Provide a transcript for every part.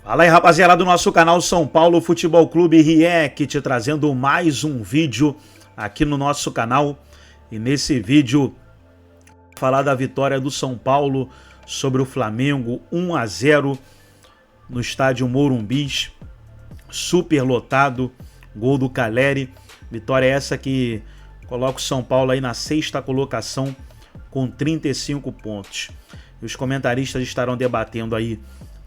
Fala aí, rapaziada do nosso canal São Paulo Futebol Clube React, trazendo mais um vídeo aqui no nosso canal. E nesse vídeo, falar da vitória do São Paulo sobre o Flamengo, 1-0 no estádio Morumbi, super lotado, gol do Caleri. Vitória essa que coloca o São Paulo aí na 6ª colocação com 35 pontos. E os comentaristas estarão debatendo aí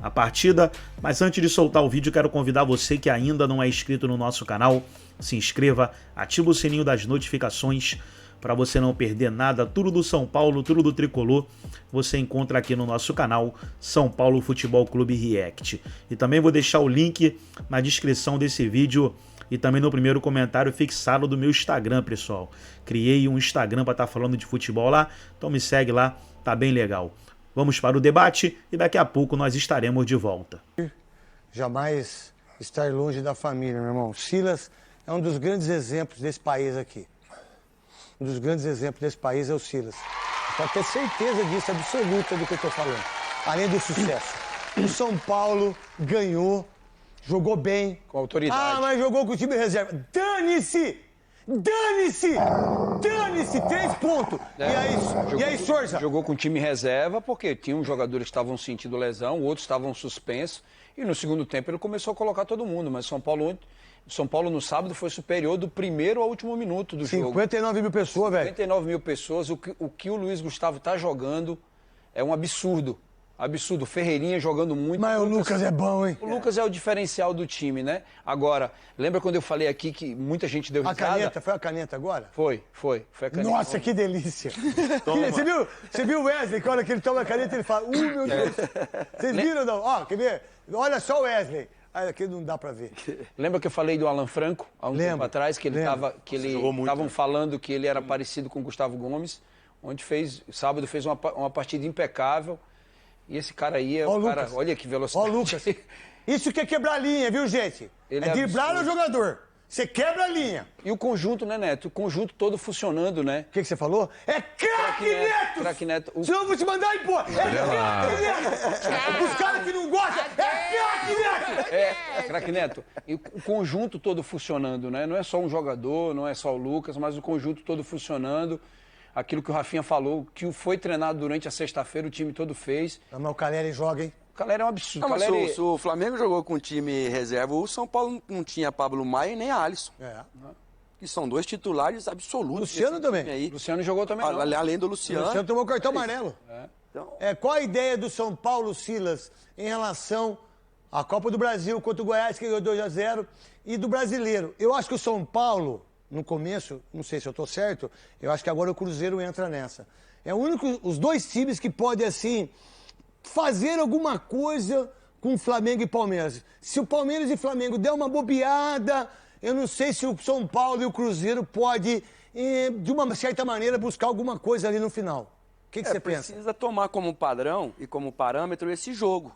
a partida, mas antes de soltar o vídeo, quero convidar você que ainda não é inscrito no nosso canal, se inscreva, ativa o sininho das notificações para você não perder nada, tudo do São Paulo, tudo do Tricolor, você encontra aqui no nosso canal São Paulo Futebol Clube React. E também vou deixar o link na descrição desse vídeo e também no primeiro comentário fixado do meu Instagram, pessoal. Criei um Instagram para estar falando de futebol lá, então me segue lá, tá bem legal. Vamos para o debate e daqui a pouco nós estaremos de volta. Jamais estar longe da família, meu irmão. Silas é um dos grandes exemplos desse país aqui. Um dos grandes exemplos desse país é o Silas. Pode ter certeza disso, absoluta do que eu estou falando. Além do sucesso. O São Paulo ganhou, jogou bem. Com autoridade. Ah, mas jogou com o time reserva. Dane-se! Dane-se! Dane-se! 3 pontos! E aí, Sorza? Jogou com time reserva porque tinha uns jogadores que estavam sentindo lesão, outros estavam suspensos. E no segundo tempo ele começou a colocar todo mundo. Mas São Paulo no sábado foi superior do primeiro ao último minuto do jogo. 59 mil pessoas, velho. 59 mil pessoas. O que o Luiz Gustavo tá jogando é um absurdo. Absurdo. Ferreirinha jogando muito. Mas o Lucas é bom, hein? O Lucas é o diferencial do time, né? Agora, lembra quando eu falei aqui que muita gente deu risada? A caneta, foi a caneta agora? Foi a caneta. Nossa, que delícia! Você viu o Wesley, que a hora que ele toma a caneta, ele fala, meu Deus! Vocês viram, não? Ó, quer ver? Olha só o Wesley. Aí aqui não dá pra ver. Lembra que eu falei do Alan Franco, há um tempo atrás, que estavam falando que ele era parecido com o Gustavo Gomes, onde sábado fez uma partida impecável. E esse cara aí é cara, olha que velocidade. Ó, Lucas. Isso que é quebrar a linha, viu, gente? É driblar o jogador. Você quebra a linha. E o conjunto, né, Neto? O conjunto todo funcionando, né? O que você falou? É craque Neto! Craque Neto. Senão eu vou te mandar embora. É craque Neto! Os caras que não gostam, é craque Neto! É, craque Neto. E o conjunto todo funcionando, né? Não é só um jogador, não é só o Lucas, mas o conjunto todo funcionando. Aquilo que o Rafinha falou, que foi treinado durante a sexta-feira, o time todo fez. Mas o Caleri joga, hein? O Caleri é um absurdo. Não, mas se o Flamengo jogou com time reserva, o São Paulo não tinha Pablo Maia nem Alisson. É. Que são 2 titulares absolutos. Luciano também. Aí. Luciano jogou também, não. Além do O Luciano. Luciano tomou cartão amarelo. Então... Qual a ideia do São Paulo, Silas, em relação à Copa do Brasil contra o Goiás, que ganhou 2-0, e do Brasileiro? Eu acho que o São Paulo, no começo, não sei se eu estou certo, eu acho que agora o Cruzeiro entra nessa. É o único, os 2 times que podem, assim, fazer alguma coisa com o Flamengo e Palmeiras. Se o Palmeiras e Flamengo der uma bobeada, eu não sei se o São Paulo e o Cruzeiro podem, de uma certa maneira, buscar alguma coisa ali no final. O que você pensa? Precisa tomar como padrão e como parâmetro esse jogo.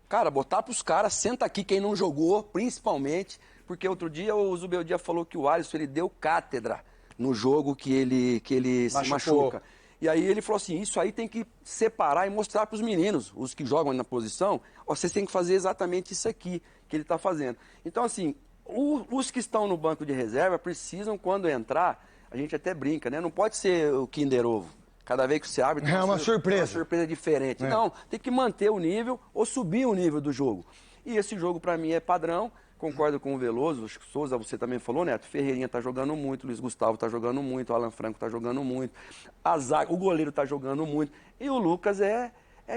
Cara, botar pros caras, senta aqui quem não jogou, principalmente, porque outro dia o Zubeldia falou que o Alisson, ele deu cátedra no jogo que ele se machuca. E aí ele falou assim, isso aí tem que separar e mostrar pros meninos, os que jogam na posição, ó, vocês têm que fazer exatamente isso aqui que ele tá fazendo. Então, assim, os que estão no banco de reserva precisam, quando entrar, a gente até brinca, né? Não pode ser o Kinder Ovo. Cada vez que você abre, tem uma surpresa. Uma surpresa diferente. Não, tem que manter o nível ou subir o nível do jogo. E esse jogo, para mim, é padrão. Concordo com o Veloso, acho que Souza, você também falou, Neto. Ferreirinha tá jogando muito, Luiz Gustavo tá jogando muito, o Alan Franco tá jogogando muito, a zaga, o goleiro tá jogando muito. E o Lucas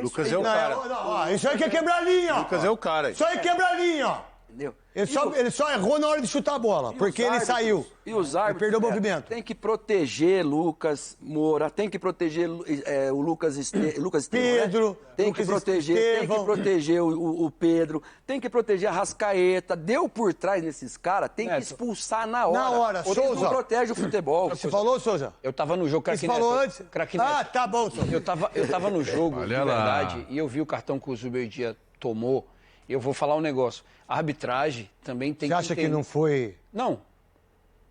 Lucas isso aí. é o cara. Isso aí que é quebrar a linha, ó. Lucas é o cara. Isso aí quebra a linha, ó. Entendeu? Ele só errou na hora de chutar a bola, porque ele saiu. E os árbitros, perdeu o movimento. Tem que proteger Lucas Moura, tem que proteger o Lucas Estevam, Pedro, né? Tem que proteger o Pedro, tem que proteger a Rascaeta. Deu por trás nesses caras, tem que expulsar na hora. Na hora, Souza. Não protege o futebol. Você falou, Souza? Eu tava no jogo, Você falou antes? Ah, tá bom, Souza. Eu tava no jogo, de verdade, e eu vi o cartão que o Zubeldia tomou. Eu vou falar um negócio. A arbitragem também tem que... Você acha que não foi... Não.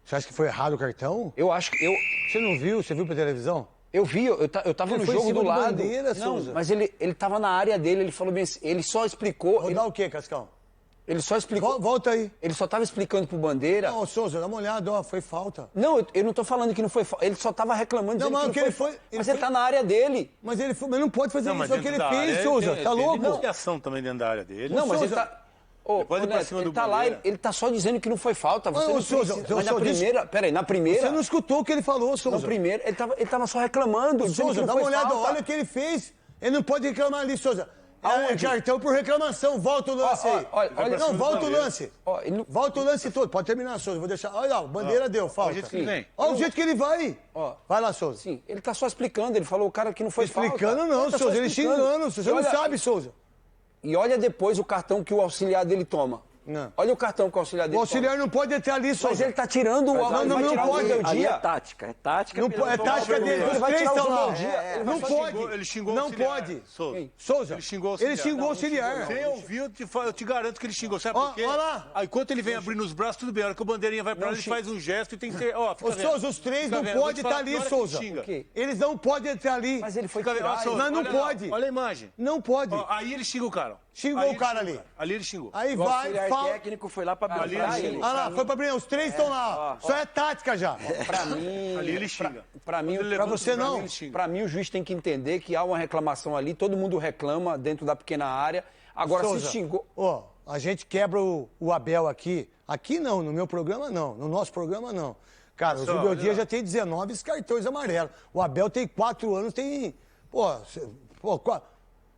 Você acha que foi errado o cartão? Eu acho que... Você não viu? Você viu pela televisão? Eu vi, eu tava no jogo do lado. Bandeira, não, Souza. mas ele tava na área dele, ele falou bem assim, ele só explicou... Rodar o quê, Cascão? Ele só explicou... Volta aí. Ele só tava explicando pro Bandeira... Não, Souza, dá uma olhada, ó, foi falta. Não, eu não tô falando que não foi falta, ele só tava reclamando, Não, dizendo mas que não foi... ele Mas ele tá na área dele. Mas ele foi, mas não pode fazer Não, isso, é o que ele fez, Souza. Tá louco? Não tem ação também dentro da área dele. Não, mas Souza- ele tá... Ô, Pode ir pra Neto, cima ele do tá lá, Bandeira. ele tá só dizendo que não foi falta. Você Ô, não Souza, precisa, mas na Souza, primeira... Peraí, na primeira... Você não escutou o que ele falou, Na Souza. primeira, ele tava só reclamando, dizendo que Souza, não dá foi uma olhada, falta. olha o que ele fez. Ele não pode reclamar ali, Souza. É Aonde? cartão por reclamação. Volta o lance aí. olha, Não, volta o lance. Ó, ele não- Volta o lance todo. Pode terminar, Souza. Vou deixar. Olha lá, o Bandeira deu, falta. o jeito que ele vem. Olha o jeito que ele vai. Ó. Vai lá, Souza. Sim, ele tá só explicando, ele falou o cara que não foi Explicando falta. não, tá só Souza. Ele explicando. xingando. Você E não olha- sabe, Souza. E olha depois o cartão que o auxiliar dele toma. Não. Olha o cartão que o auxiliar dele O auxiliar não pode entrar ali, toma. Mas Souza. ele tá tirando o... não vai tirar o pode. meu Ali dia. é tática. É tática. Não, porque é não tática toma dele. vergonha. Os vai três tirar o estão lá. Zubeldia, Não pode. Ele xingou o Não auxiliar, pode. Souza. Souza, Ele xingou o ele auxiliar. xingou o auxiliar. Quem ouviu, eu te garanto que ele xingou. Sabe Ó, por quê? ó lá. Aí, enquanto ele vem abrindo os braços, tudo bem. A hora que o Bandeirinha vai pra lá, ele faz um gesto e tem que ter... Ó, fica Ô, vendo. Souza, os três Fica não vendo. podem Vou te estar falar, na ali, hora que ele Souza. xinga. quê? Eles não podem entrar ali. Mas ele foi Fica vendo. Ó, tirar. Souza, Mas não olha lá. pode. Olha a imagem. Não pode. Ó, aí ele xinga o cara. Xingou Aí o ele cara xinga ali. o cara. Ali ele xingou. Aí O vai, auxiliar falta. técnico foi lá pra Ali blindar ele ele. Olha lá, foi pra Breno. Os três estão lá. Só é tática já. Pra mim... Ali ele xinga. Pra mim, Quando ele pra levanta você os braços, não. ele xinga. Pra mim, o juiz tem que entender que há uma reclamação ali, todo mundo reclama dentro da pequena área. Agora, Souza, se xingou... Ó, a gente quebra o Abel aqui. Aqui não, no meu programa não. No nosso programa não. Cara, o Só, Zubeldia olha lá. já tem 19 cartões amarelos. O Abel tem 4 anos, tem...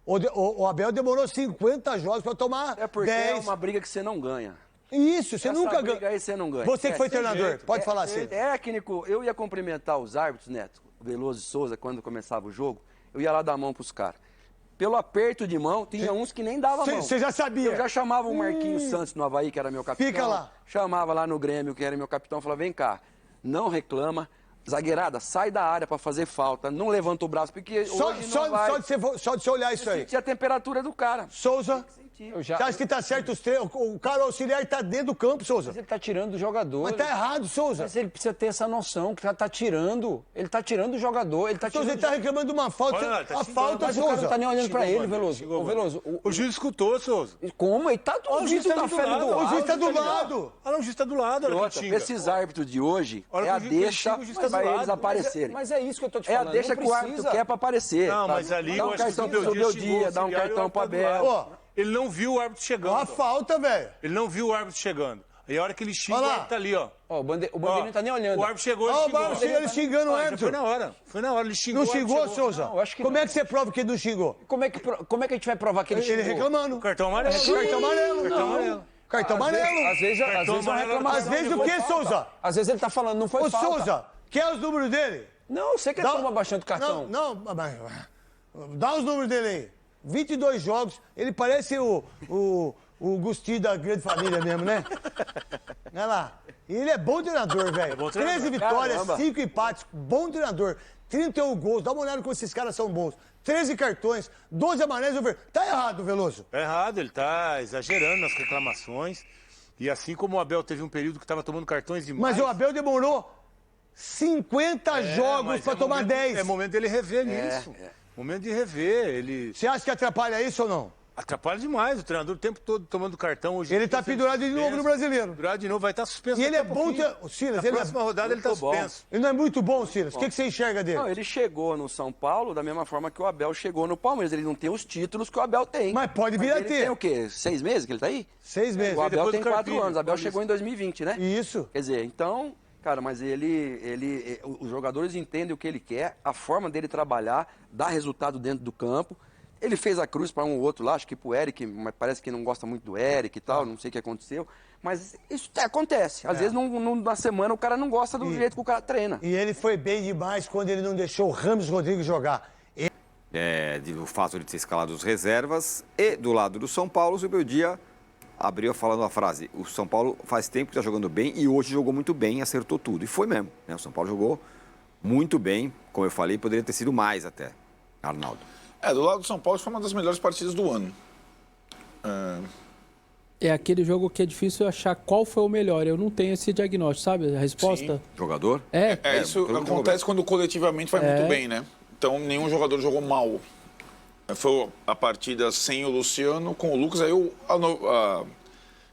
O Abel demorou 50 jogos pra tomar É porque 10. é uma briga que você não ganha. Isso, você Essa nunca briga ganha. aí você não ganha. Você que foi sem treinador, jeito. pode falar assim. Técnico, eu ia cumprimentar os árbitros, Neto, Veloso e Souza, quando começava o jogo, eu ia lá dar a mão pros caras. Pelo aperto de mão, tinha uns que nem dava a mão. Você já sabia. Eu já chamava o Marquinhos Santos no Avaí, que era meu capitão. Fica lá. Chamava lá no Grêmio, que era meu capitão, falava, vem cá, não reclama. Zagueirada, sai da área pra fazer falta, não levanta o braço, porque hoje não vai... Só de você olhar isso aí. sentir a temperatura do cara. Souza, Eu já... você acha que tá certo os três? O cara auxiliar tá dentro do campo, Souza. Mas ele tá tirando o jogador. Mas tá errado, Souza. Mas ele precisa ter essa noção que tá tirando. Ele tá tirando o jogador, ele tá tirando... Souza, ele tá reclamando de uma falta. Olha lá, tá a xingando. falta, Mas o cara Souza. não tá nem olhando pra Xingou ele, o Bandeira, Veloso. xingou Ô, o Veloso, O juiz escutou, Souza. como? Ele tá... O juiz tá na frente do O juiz tá do ligado. lado. Ah, não, o juiz tá do lado. E Olha que outra, xinga. esses árbitros de hoje, Olha é a que o juiz deixa xinga, o juiz tá do pra lado. eles aparecerem. Mas é isso que eu tô te É a falando. deixa não que o árbitro precisa. quer pra aparecer. Não, pra mas ali dá eu um acho que cartão o pro Zubeldia seu xingou dia, o dá um auxiliar e o cartão pro árbitro tá do Abel. lado. Ó, Ele não viu o árbitro chegando. a falta, velho. Ele não viu o árbitro chegando. Aí a hora que ele xinga, Olha o lá. árbitro tá ali, ó. Ó, o Bandeira Ó, não tá nem olhando. O árbitro chegou e Ó, o xingou. Barros ele xingando o Ah, já árbitro. Foi na hora. Foi na hora. Ele xingou. Não o árbitro xingou, Souza? Não, eu acho que Como não. é que você prova que ele não xingou? Como é que a gente vai provar que ele Ele xingou? reclamando. Cartão amarelo. Cartão amarelo. Cartão amarelo. Cartão amarelo. Às vezes é uma reclamação. Às vezes o não quê, foi falta. Souza? Às vezes ele tá falando, não foi Ô, falta. Souza, quer os números dele? Não, eu sei que ele toma bastante cartão. Não, mas dá os números dele aí. 22 jogos, ele parece o Gustinho da grande família mesmo, né? Olha lá. E ele é bom treinador, velho. bom treinador. 13 vitórias, Caramba. 5 empates, bom treinador. 31 gols, dá uma olhada como esses caras são bons. 13 cartões, 12 amarelos. Tá errado, Veloso. Tá errado, ele tá exagerando nas reclamações. E assim como o Abel teve um período que tava tomando cartões demais. Mas o Abel demorou 50 jogos mas pra tomar momento, 10. É momento dele rever isso. Momento de rever. Ele Você acha que atrapalha isso ou não? atrapalha demais. O treinador o tempo todo tomando cartão. Hoje Ele tá pendurado de novo no Brasileiro. Pendurado de novo, vai estar suspenso. E ele é daqui a bom. pouquinho. O Silas, Na ele próxima rodada ele tá muito bom. suspenso. Ele não é muito bom, Silas. O que você enxerga dele? Não, ele chegou no São Paulo da mesma forma que o Abel chegou no Palmeiras. Ele não tem os títulos que o Abel tem. Mas pode vir a ele ter. tem o quê? 6 meses que ele tá aí? 6 meses. O Abel depois tem do 4 Carpini, anos. O Abel Paulista. chegou em 2020, né? Isso. Quer dizer, então, cara, mas os jogadores entendem o que ele quer, a forma dele trabalhar, dar resultado dentro do campo. Ele fez a cruz para um ou outro lá, acho que pro Eric, mas parece que não gosta muito do Eric e tal, não sei o que aconteceu. Mas isso acontece. Às vezes, na semana, o cara não gosta do jeito que o cara treina. E ele foi bem demais quando ele não deixou o Ramos Rodrigues jogar. O fato de ter escalado os reservas. E do lado do São Paulo, o Zubeldia abriu falando a frase: o São Paulo faz tempo que está jogando bem e hoje jogou muito bem, acertou tudo. E foi mesmo, né? O São Paulo jogou muito bem, como eu falei, poderia ter sido mais até, Arnaldo. Do lado do São Paulo, foi uma das melhores partidas do ano. É aquele jogo que é difícil achar qual foi o melhor. Eu não tenho esse diagnóstico, sabe? A resposta. Sim. Jogador? Isso acontece quando coletivamente vai muito bem, né? Então, nenhum jogador jogou mal. Foi a partida sem o Luciano, com o Lucas. Aí,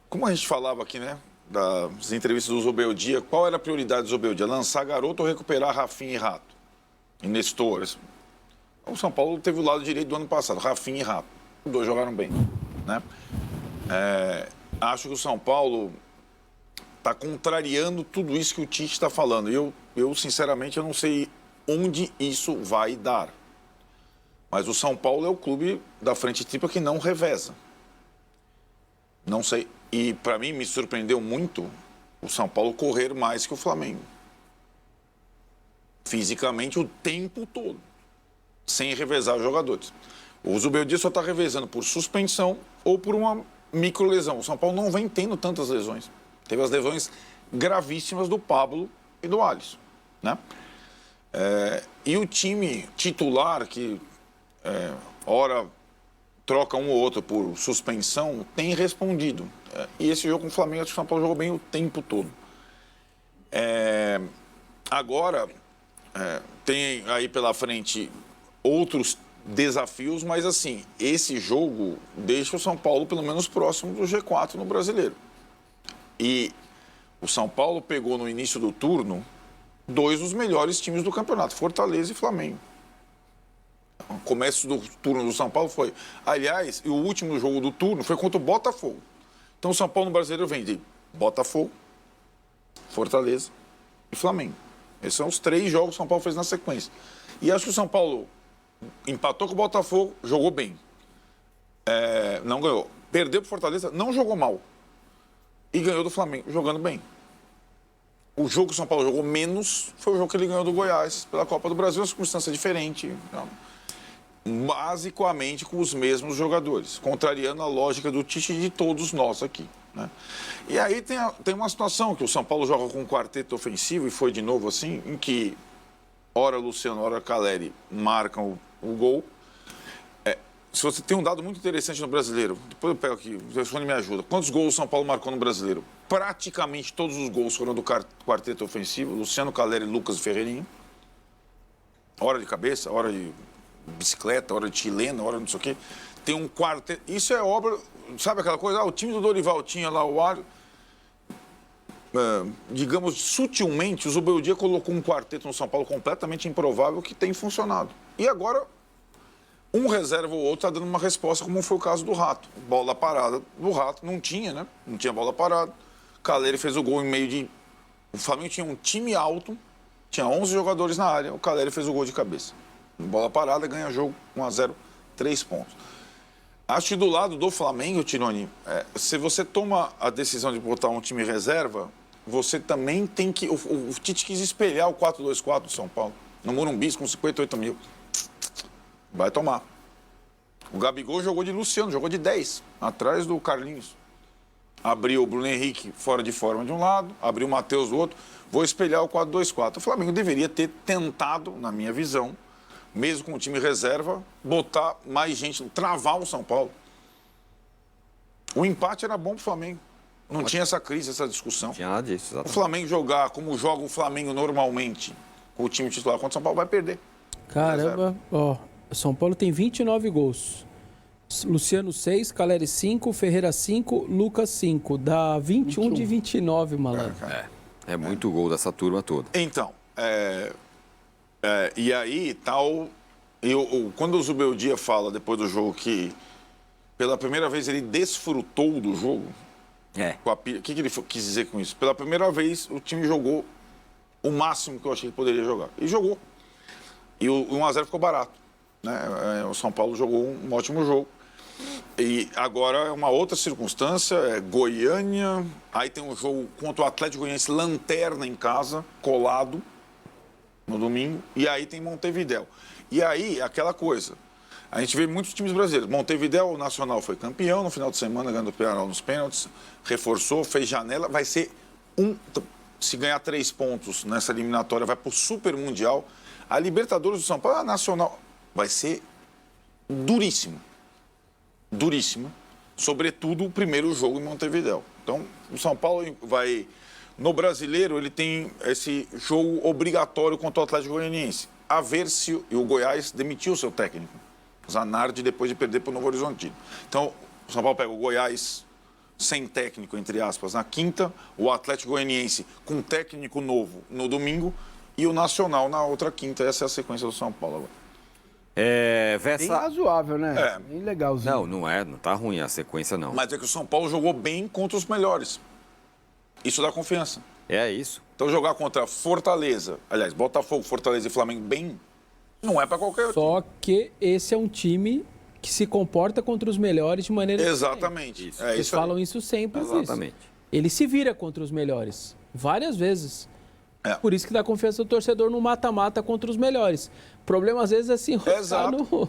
como a gente falava aqui, né? Das entrevistas do Zubeldia, qual era a prioridade do Zubeldia? Lançar garoto ou recuperar Rafinha e Rato? E Nestor. O São Paulo teve o lado direito do ano passado, Rafinha e Rato. Os dois jogaram bem, né? Acho que o São Paulo está contrariando tudo isso que o Tite está falando. Eu, sinceramente, eu não sei onde isso vai dar. Mas o São Paulo é o clube da frente tripla que não reveza. Não sei. E, para mim, me surpreendeu muito o São Paulo correr mais que o Flamengo. Fisicamente, o tempo todo. Sem revezar os jogadores. O Zubeldia só está revezando por suspensão ou por uma microlesão. O São Paulo não vem tendo tantas lesões. Teve as lesões gravíssimas do Pablo e do Alisson, né? E o time titular, que ora troca um ou outro por suspensão, tem respondido. E esse jogo com o Flamengo, acho que o São Paulo jogou bem o tempo todo. Agora, tem aí pela frente outros desafios, mas assim, esse jogo deixa o São Paulo pelo menos próximo do G4 no Brasileiro. E o São Paulo pegou no início do turno 2 dos melhores times do campeonato, Fortaleza e Flamengo. O começo do turno do São Paulo foi... Aliás, o último jogo do turno foi contra o Botafogo. Então o São Paulo no Brasileiro vem de Botafogo, Fortaleza e Flamengo. Esses são os 3 jogos que o São Paulo fez na sequência. E acho que o São Paulo empatou com o Botafogo, jogou bem. Não ganhou. Perdeu para o Fortaleza, não jogou mal. E ganhou do Flamengo, jogando bem. O jogo que o São Paulo jogou menos foi o jogo que ele ganhou do Goiás pela Copa do Brasil, uma circunstância diferente. Então, basicamente com os mesmos jogadores, contrariando a lógica do Tite e de todos nós aqui, né? E aí tem uma situação que o São Paulo joga com um quarteto ofensivo, e foi de novo assim, em que ora Luciano, ora Caleri marcam o gol. Se você tem um dado muito interessante no Brasileiro, depois eu pego aqui, o telefone me ajuda. Quantos gols o São Paulo marcou no Brasileiro? Praticamente todos os gols foram do quarteto ofensivo, Luciano, Caleri, Lucas e Ferreirinha. Hora de cabeça, hora de bicicleta, hora de chilena, hora de não sei o quê. Tem um quarteto... Isso é obra... Sabe aquela coisa? O time do Dorival tinha lá o ar... digamos, sutilmente, o Zubeldia colocou um quarteto no São Paulo completamente improvável que tem funcionado. E agora... um reserva ou outro está dando uma resposta, como foi o caso do Rato. Bola parada do Rato, não tinha, né? Não tinha bola parada. Caleri fez o gol em meio de... O Flamengo tinha um time alto, tinha 11 jogadores na área, o Caleri fez o gol de cabeça. Bola parada, ganha jogo 1-0, 3 pontos. Acho que do lado do Flamengo, Tironi, se você toma a decisão de botar um time reserva, você também tem que... O Tite quis espelhar o 4-2-4 do São Paulo, no Morumbi, com 58 mil. Vai tomar. O Gabigol jogou de Luciano, jogou de 10, atrás do Carlinhos. Abriu o Bruno Henrique fora de forma de um lado, abriu o Matheus do outro. Vou espelhar o 4-2-4. O Flamengo deveria ter tentado, na minha visão, mesmo com o time reserva, botar mais gente, travar o São Paulo. O empate era bom para o Flamengo. Não tinha essa crise, essa discussão. Não tinha nada disso, exatamente. O Flamengo jogar como joga o Flamengo normalmente, com o time titular contra o São Paulo, vai perder. Caramba, ó... São Paulo tem 29 gols. Luciano 6, Caleri 5, Ferreira 5, Lucas 5. Dá 21 de 29, malandro. É muito gol dessa turma toda. Então, e aí tal... Quando o Zubeldia fala depois do jogo que pela primeira vez ele desfrutou do jogo, o que ele quis dizer com isso? Pela primeira vez o time jogou o máximo que eu achei que poderia jogar. E jogou. E o 1-0 ficou barato. Né? O São Paulo jogou um ótimo jogo. E agora é uma outra circunstância, Goiânia, aí tem um jogo contra o Atlético Goianiense, lanterna em casa, colado, no domingo, e aí tem Montevidéu. E aí, aquela coisa, a gente vê muitos times brasileiros. Montevidéu, o Nacional foi campeão no final de semana, ganhando o Penal nos pênaltis, reforçou, fez janela, vai ser se ganhar 3 pontos nessa eliminatória, vai para o Super Mundial. A Libertadores do São Paulo, a Nacional, vai ser duríssimo. Duríssimo. sobretudo o primeiro jogo em Montevidéu. Então, o São Paulo vai... No Brasileiro, ele tem esse jogo obrigatório contra o Atlético Goianiense. A ver se o Goiás demitiu o seu técnico, Zanardi, depois de perder para o Novo Horizontino. Então, o São Paulo pega o Goiás sem técnico, entre aspas, na quinta, o Atlético Goianiense com técnico novo no domingo e o Nacional na outra quinta. Essa é a sequência do São Paulo agora. Bem razoável, né? Bem legalzinho. Não tá ruim a sequência, não. Mas é que o São Paulo jogou bem contra os melhores. Isso dá confiança. É isso. Então jogar contra Fortaleza, aliás, Botafogo, Fortaleza e Flamengo bem, não é para qualquer outro. Só que esse é um time que se comporta contra os melhores de maneira Exatamente. Isso. Eles falam isso sempre. Exatamente. Ele se vira contra os melhores, várias vezes. Por isso que dá confiança do torcedor no mata-mata contra os melhores. O problema, às vezes, é se enroscar no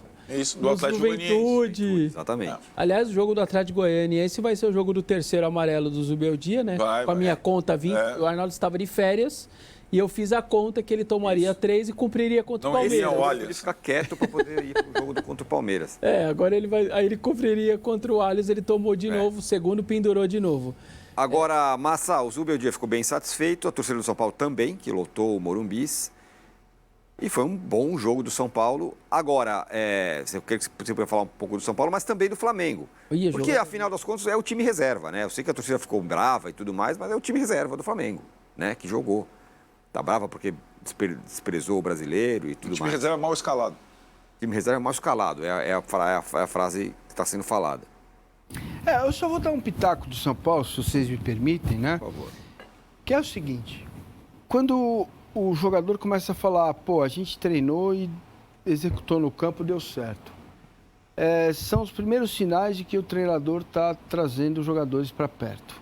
Atlético Juventude. Exatamente. Aliás, o jogo do Atlético Goianiense vai ser o jogo do terceiro amarelo do Zubeldia, né? Com a minha conta 20, o Arnaldo estava de férias e eu fiz a conta que ele tomaria 3 e cumpriria contra o Palmeiras. Ele fica quieto para poder ir pro jogo contra o Palmeiras. Agora ele cumpriria contra o Allianz, ele tomou de novo, o segundo pendurou de novo. Agora, Massa, o Zubeldia ficou bem satisfeito, a torcida do São Paulo também, que lotou o Morumbis. E foi um bom jogo do São Paulo. Agora, eu queria que você podia falar um pouco do São Paulo, mas também do Flamengo. Porque, afinal das contas, é o time reserva, né? Eu sei que a torcida ficou brava e tudo mais, mas é o time reserva do Flamengo, né? Que jogou. Tá brava porque desprezou o brasileiro e tudo mais. O time reserva mal escalado. O time reserva mal escalado, é a frase que está sendo falada. Eu só vou dar um pitaco do São Paulo, se vocês me permitem, né? Por favor. Que é o seguinte, quando o jogador começa a falar, a gente treinou e executou no campo, deu certo. São os primeiros sinais de que o treinador está trazendo os jogadores para perto.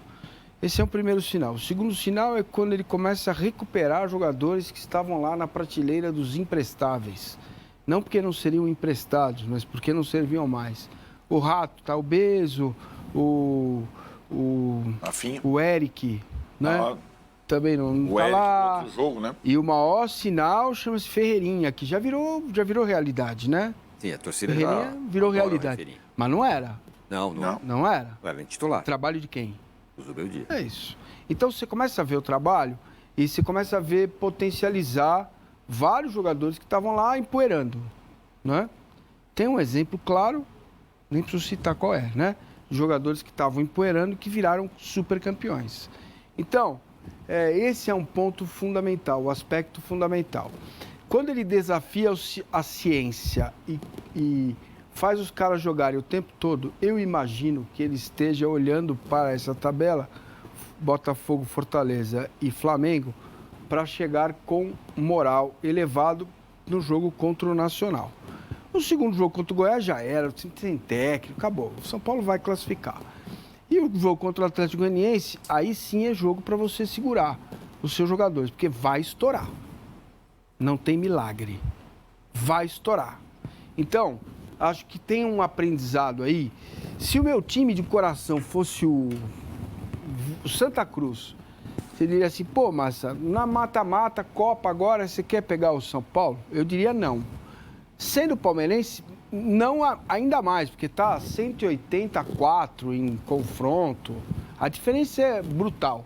Esse é o primeiro sinal. O segundo sinal é quando ele começa a recuperar jogadores que estavam lá na prateleira dos imprestáveis. Não porque não seriam emprestados, mas porque não serviam mais. O Rato está obeso, o Eric, né? Também não está lá. Outro jogo, né? E o maior sinal chama-se Ferreirinha, que já virou realidade, né? Sim, a torcida Ferreirinha virou realidade. Mas não era. Não era. Não era titular. Trabalho de quem? O Zubeldia. É isso. Então você começa a ver o trabalho e você começa a ver potencializar vários jogadores que estavam lá empoeirando, né? Tem um exemplo claro, nem preciso citar qual é, né? Jogadores que estavam empoeirando que viraram super campeões. Então, esse é um ponto fundamental, o aspecto fundamental. Quando ele desafia a ciência e faz os caras jogarem o tempo todo, eu imagino que ele esteja olhando para essa tabela, Botafogo, Fortaleza e Flamengo, para chegar com moral elevado no jogo contra o Nacional. O segundo jogo contra o Goiás já era, sem técnico, acabou. O São Paulo vai classificar. E o jogo contra o Atlético Goianiense, aí sim é jogo para você segurar os seus jogadores, porque vai estourar. Não tem milagre. Vai estourar. Então, acho que tem um aprendizado aí. Se o meu time de coração fosse o Santa Cruz, você diria assim, Massa, na mata-mata, Copa agora, você quer pegar o São Paulo? Eu diria não. Sendo palmeirense, não ainda mais, porque está 184 em confronto. A diferença é brutal,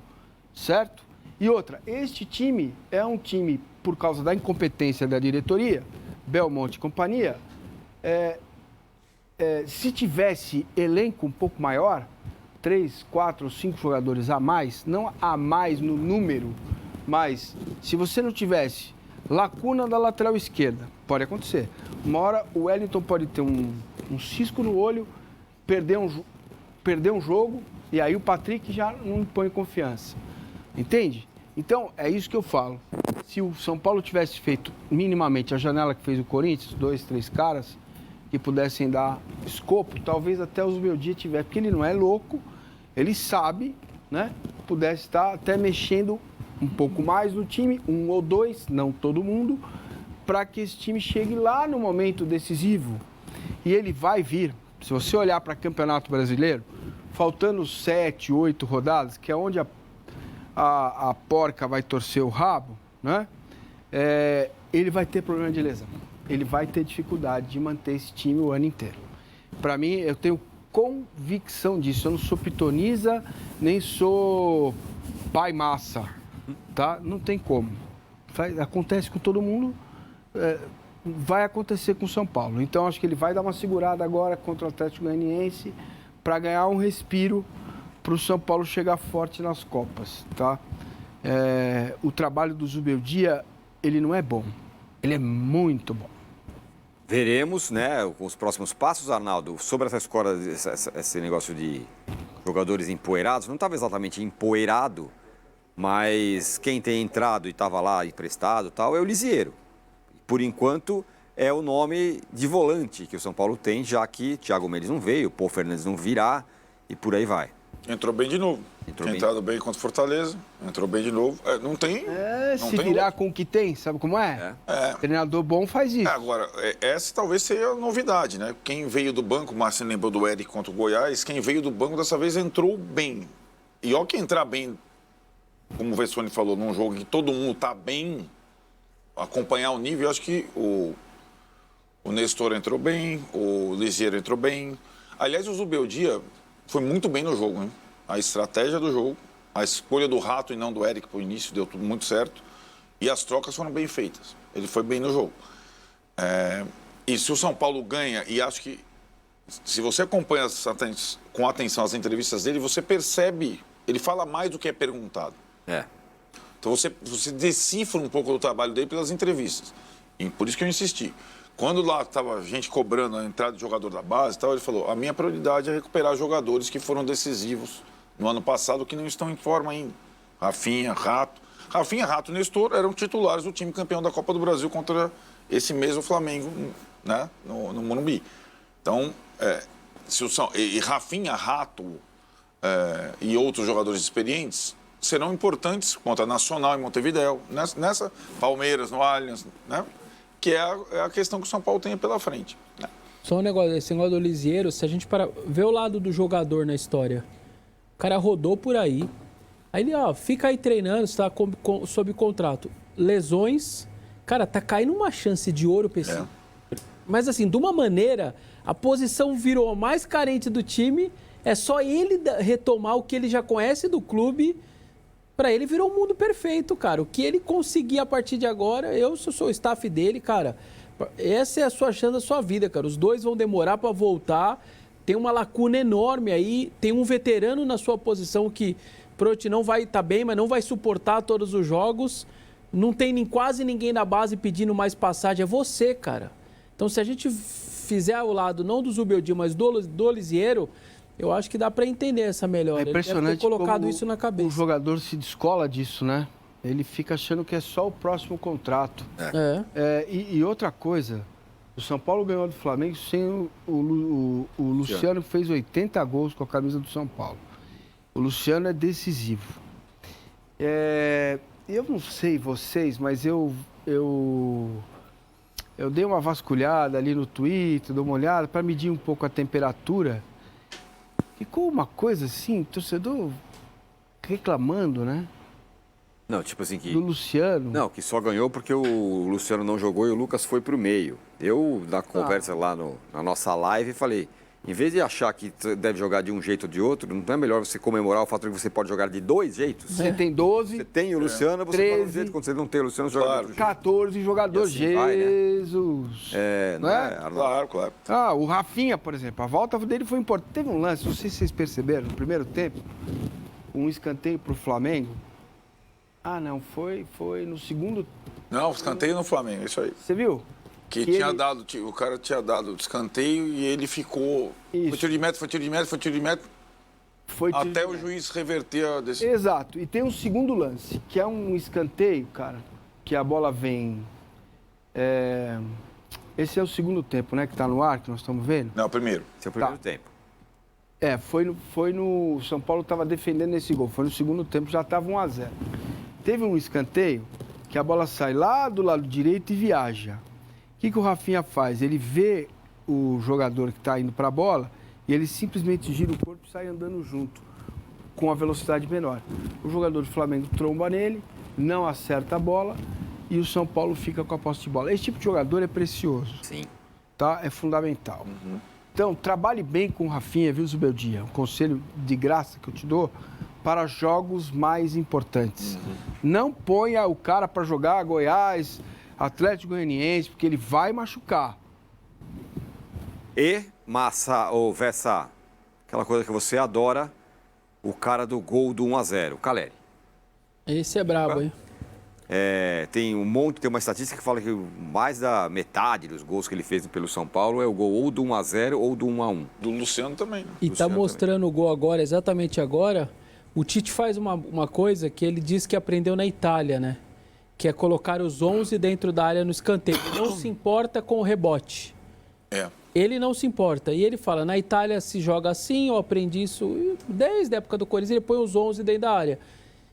certo? E outra, este time é um time, por causa da incompetência da diretoria, Belmonte e companhia, se tivesse elenco um pouco maior, 3, 4 ou 5 jogadores a mais, não a mais no número, mas se você não tivesse lacuna da lateral esquerda, pode acontecer. Uma hora o Wellington pode ter um cisco no olho, perder um jogo, e aí o Patrick já não põe confiança. Entende? Então, é isso que eu falo. Se o São Paulo tivesse feito minimamente a janela que fez o Corinthians, 2, 3 caras, que pudessem dar escopo, talvez até o Zubeldia tivesse, porque ele não é louco, ele sabe, né? Pudesse estar até mexendo um pouco mais no time, 1 ou 2, não todo mundo, para que esse time chegue lá no momento decisivo. E ele vai vir. Se você olhar para o Campeonato Brasileiro, faltando 7, 8 rodadas, que é onde a porca vai torcer o rabo, né? Ele vai ter problema de lesão. Ele vai ter dificuldade de manter esse time o ano inteiro. Para mim, eu tenho convicção disso. Eu não sou pitoniza, nem sou pai massa, tá? Não tem como. Acontece com todo mundo, vai acontecer com o São Paulo. Então, acho que ele vai dar uma segurada agora contra o Atlético Goianiense para ganhar um respiro para o São Paulo chegar forte nas Copas, tá? O trabalho do Zubeldia, ele não é bom. Ele é muito bom. Veremos, né, os próximos passos, Arnaldo, sobre essa escola, esse negócio de jogadores empoeirados. Não estava exatamente empoeirado, mas quem tem entrado e estava lá emprestado e tal é o Lisieiro. Por enquanto, é o nome de volante que o São Paulo tem, já que Thiago Mendes não veio, Pô Fernandes não virá e por aí vai. Entrou bem de novo. Tinha entrado bem contra o Fortaleza, entrou bem de novo. Não tem. Se virar com o que tem, sabe como é? Treinador bom faz isso. Agora, essa talvez seja a novidade, né? Quem veio do banco, o Márcio lembrou do Eric contra o Goiás, quem veio do banco dessa vez entrou bem. E ó que entrar bem, como o Vessone falou, num jogo que todo mundo tá bem, acompanhar o nível, eu acho que o Nestor entrou bem, o Lisieiro entrou bem. Aliás, o Zubeldia foi muito bem no jogo, hein? A estratégia do jogo, a escolha do Rato e não do Eric para o início deu tudo muito certo. E as trocas foram bem feitas. Ele foi bem no jogo. E se o São Paulo ganha, e acho que se você acompanha com atenção as entrevistas dele, você percebe, ele fala mais do que é perguntado. Então você decifra um pouco do trabalho dele pelas entrevistas. E por isso que eu insisti. Quando lá estava gente cobrando a entrada de jogador da base e tal, ele falou, a minha prioridade é recuperar jogadores que foram decisivos no ano passado, que não estão em forma ainda. Rafinha, Rato. Rafinha, Rato e Nestor eram titulares do time campeão da Copa do Brasil contra esse mesmo Flamengo, né, no Morumbi. Então, Rafinha, Rato e outros jogadores experientes serão importantes contra a Nacional em Montevidéu, nessa Palmeiras, no Allianz, né? Que é a questão que o São Paulo tem pela frente. Né? Só um negócio, esse negócio do Lisieiro, se a gente ver o lado do jogador na história, o cara rodou por aí, ele, fica aí treinando, está sob contrato. Lesões, cara, tá caindo uma chance de ouro pra esse. Mas assim, de uma maneira, a posição virou a mais carente do time, é só ele retomar o que ele já conhece do clube. Pra ele virou um mundo perfeito, cara. O que ele conseguir a partir de agora, eu sou o staff dele, cara. Essa é a sua chance da sua vida, cara. Os dois vão demorar pra voltar. Tem uma lacuna enorme aí. Tem um veterano na sua posição que não vai estar bem, mas não vai suportar todos os jogos. Não tem quase ninguém na base pedindo mais passagem. É você, cara. Então, se a gente fizer ao lado, não do Zubeldia, mas do Lisieiro, eu acho que dá para entender essa melhora. É impressionante. Ele deve ter colocado isso na cabeça. O jogador se descola disso, né? Ele fica achando que é só o próximo contrato. E outra coisa, o São Paulo ganhou do Flamengo sem o Luciano, que fez 80 gols com a camisa do São Paulo. O Luciano é decisivo. Eu não sei vocês, mas eu dei uma vasculhada ali no Twitter, dei uma olhada para medir um pouco a temperatura. Ficou uma coisa assim, torcedor reclamando, né? Não, tipo assim que... Do Luciano. Não, que só ganhou porque o Luciano não jogou e o Lucas foi pro meio. Eu, na conversa lá na nossa live, falei, em vez de achar que deve jogar de um jeito ou de outro, não é melhor você comemorar o fato de que você pode jogar de 2 jeitos? Você tem 12. Você tem o Luciano, você 13, joga de um jeito. Quando você não tem o Luciano, você joga de outro jeito. 14 jogadores, assim vai, né? Jesus. Não é? Claro. O Rafinha, por exemplo, a volta dele foi importante. Teve um lance, não sei se vocês perceberam, no primeiro tempo, um escanteio pro Flamengo. Não, foi no segundo... Não, escanteio no Flamengo, isso aí. Você viu? Que tinha dado, o cara tinha dado escanteio e ele ficou... Isso. Foi tiro de meta. Até o juiz reverter a decisão. Exato. E tem um segundo lance, que é um escanteio, cara, que a bola vem... Esse é o segundo tempo, né, que tá no ar, que nós estamos vendo? Não, o primeiro. Esse é o primeiro tempo. Foi no... São Paulo estava defendendo esse gol. Foi no segundo tempo, já estava 1-0. Teve um escanteio que a bola sai lá do lado direito e viaja. O que o Rafinha faz? Ele vê o jogador que está indo para a bola e ele simplesmente gira o corpo e sai andando junto, com a velocidade menor. O jogador do Flamengo tromba nele, não acerta a bola e o São Paulo fica com a posse de bola. Esse tipo de jogador é precioso. Sim. Tá? É fundamental. Então, trabalhe bem com o Rafinha, viu, Zubeldia? Um conselho de graça que eu te dou para jogos mais importantes. Não ponha o cara para jogar Goiás, Atlético Goianiense, porque ele vai machucar. E, Massa ou Vessa, aquela coisa que você adora, o cara do gol do 1-0, Caleri. Esse é brabo, hein? Tem uma estatística que fala que mais da metade dos gols que ele fez pelo São Paulo é o gol ou do 1-0 ou do 1-1. Do Luciano também, né? E tá mostrando o gol agora, exatamente agora. O Tite faz uma coisa que ele diz que aprendeu na Itália, né? Que é colocar os 11 dentro da área no escanteio. Ele não se importa com o rebote. Ele não se importa. E ele fala, na Itália se joga assim, eu aprendi isso desde a época do Corinthians, ele põe os 11 dentro da área.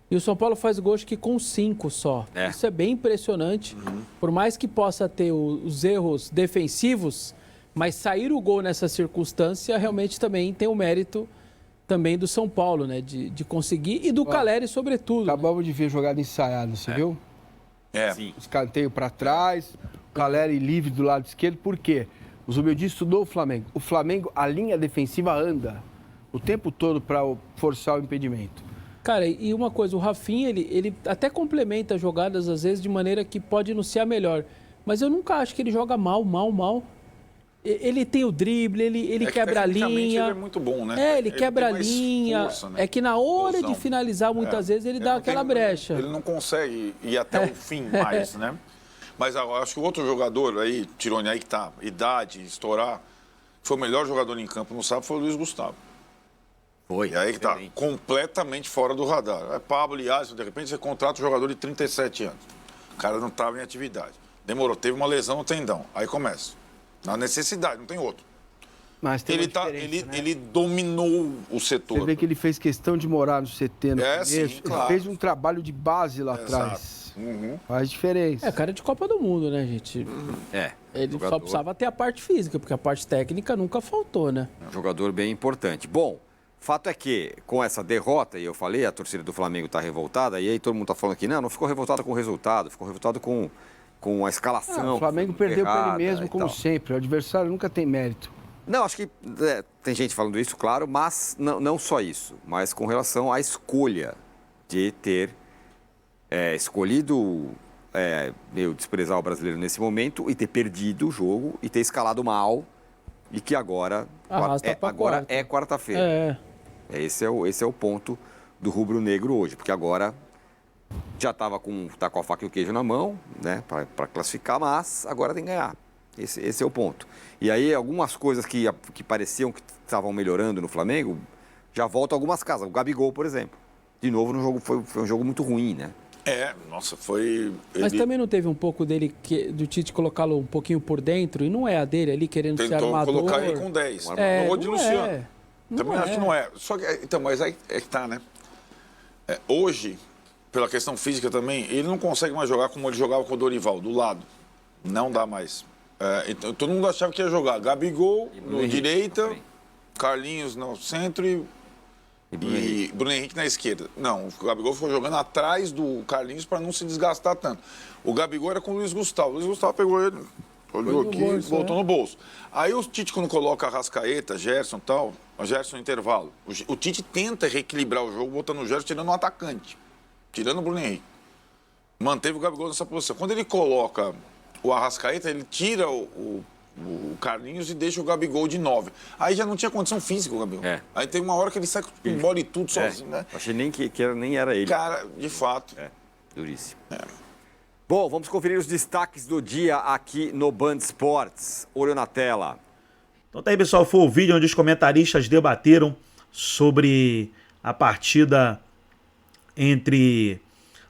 E o São Paulo faz gol, acho que com 5 só. Isso é bem impressionante. Por mais que possa ter os erros defensivos, mas sair o gol nessa circunstância realmente também tem o mérito também do São Paulo, né? De conseguir e do Caleri, sobretudo. Acabamos de ver jogada ensaiada, você viu? Sim. Escanteio para trás, o Caleri livre do lado esquerdo. Por quê? O Zubeldia estudou o Flamengo. O Flamengo, a linha defensiva anda o tempo todo para forçar o impedimento. Cara, e uma coisa, o Rafinha, ele até complementa jogadas, às vezes, de maneira que pode não ser a melhor. Mas eu nunca acho que ele joga mal. Ele tem o drible, ele quebra a linha. Ele é muito bom, né? Ele quebra a linha. Força, né? É que na hora de finalizar, muitas vezes, ele dá aquela brecha. Ele não consegue ir até o fim mais, né? Mas eu acho que o outro jogador aí, Tirone, aí que tá, idade, estourar, foi o melhor jogador em campo no sábado, foi o Luiz Gustavo. Foi. E aí que tá completamente fora do radar. É Pablo e Alisson, de repente você contrata um jogador de 37 anos. O cara não estava em atividade. Demorou, teve uma lesão no tendão. Aí começa. Na necessidade, não tem outro. Mas tem ele dominou o setor. Você vê que ele fez questão de morar no CT no começo. Sim, claro. Ele fez um trabalho de base lá atrás. Faz diferença. É cara de Copa do Mundo, né, gente? Ele jogador. Só precisava ter a parte física, porque a parte técnica nunca faltou, né? Um jogador bem importante. Bom, fato é que, com essa derrota, e eu falei, a torcida do Flamengo está revoltada, e aí todo mundo está falando que não ficou revoltado com o resultado, ficou revoltado com a escalação. O Flamengo perdeu para ele mesmo, como sempre. O adversário nunca tem mérito. Não, acho que tem gente falando isso, claro, mas não só isso, mas com relação à escolha de ter escolhido desprezar o brasileiro nesse momento e ter perdido o jogo e ter escalado mal e que agora é quarta-feira. Esse é o ponto do rubro-negro hoje, porque agora já tá com a faca e o queijo na mão, né, para classificar, mas agora tem que ganhar. Esse é o ponto. E aí algumas coisas que pareciam que estavam melhorando no Flamengo, já voltam algumas casas. O Gabigol, por exemplo. De novo, no jogo foi um jogo muito ruim, né? Nossa, foi... Mas também não teve um pouco dele, do Tite colocá-lo um pouquinho por dentro, e não é a dele ali querendo ser armador. Tentou colocar ele com 10. Armador de Luciano. Também acho que não é. Só que, então, mas aí é que tá, né? Hoje, pela questão física também, ele não consegue mais jogar como ele jogava com o Dorival, do lado. Não dá mais. Então, todo mundo achava que ia jogar Gabigol na direita, Carlinhos no centro e Bruno Henrique na esquerda. Não, o Gabigol ficou jogando atrás do Carlinhos para não se desgastar tanto. O Gabigol era com o Luiz Gustavo. O Luiz Gustavo pegou ele, olhou aqui e voltou no bolso. Aí o Tite, quando coloca Arrascaeta, Gerson e tal, o Gerson no intervalo, o Tite tenta reequilibrar o jogo, botando o Gerson, tirando um atacante, tirando o Bruno Henrique. Manteve o Gabigol nessa posição. Quando ele coloca o Arrascaeta, ele tira o Carlinhos e deixa o Gabigol de 9. Aí já não tinha condição física o Gabigol. Aí tem uma hora que ele sai com bola e tudo sozinho, né? Achei nem nem era ele. Cara, de fato. Duríssimo. Bom, vamos conferir os destaques do dia aqui no Band Esportes. Olho na tela. Então tá aí, pessoal, foi o vídeo onde os comentaristas debateram sobre a partida entre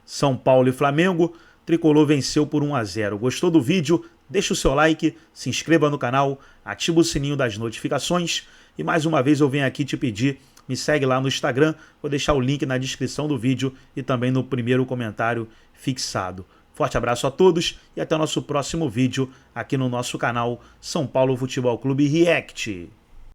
São Paulo e Flamengo. Tricolor venceu por 1-0. Gostou do vídeo? Deixa o seu like, se inscreva no canal, ativa o sininho das notificações e mais uma vez eu venho aqui te pedir, me segue lá no Instagram, vou deixar o link na descrição do vídeo e também no primeiro comentário fixado. Forte abraço a todos e até o nosso próximo vídeo aqui no nosso canal São Paulo Futebol Clube React.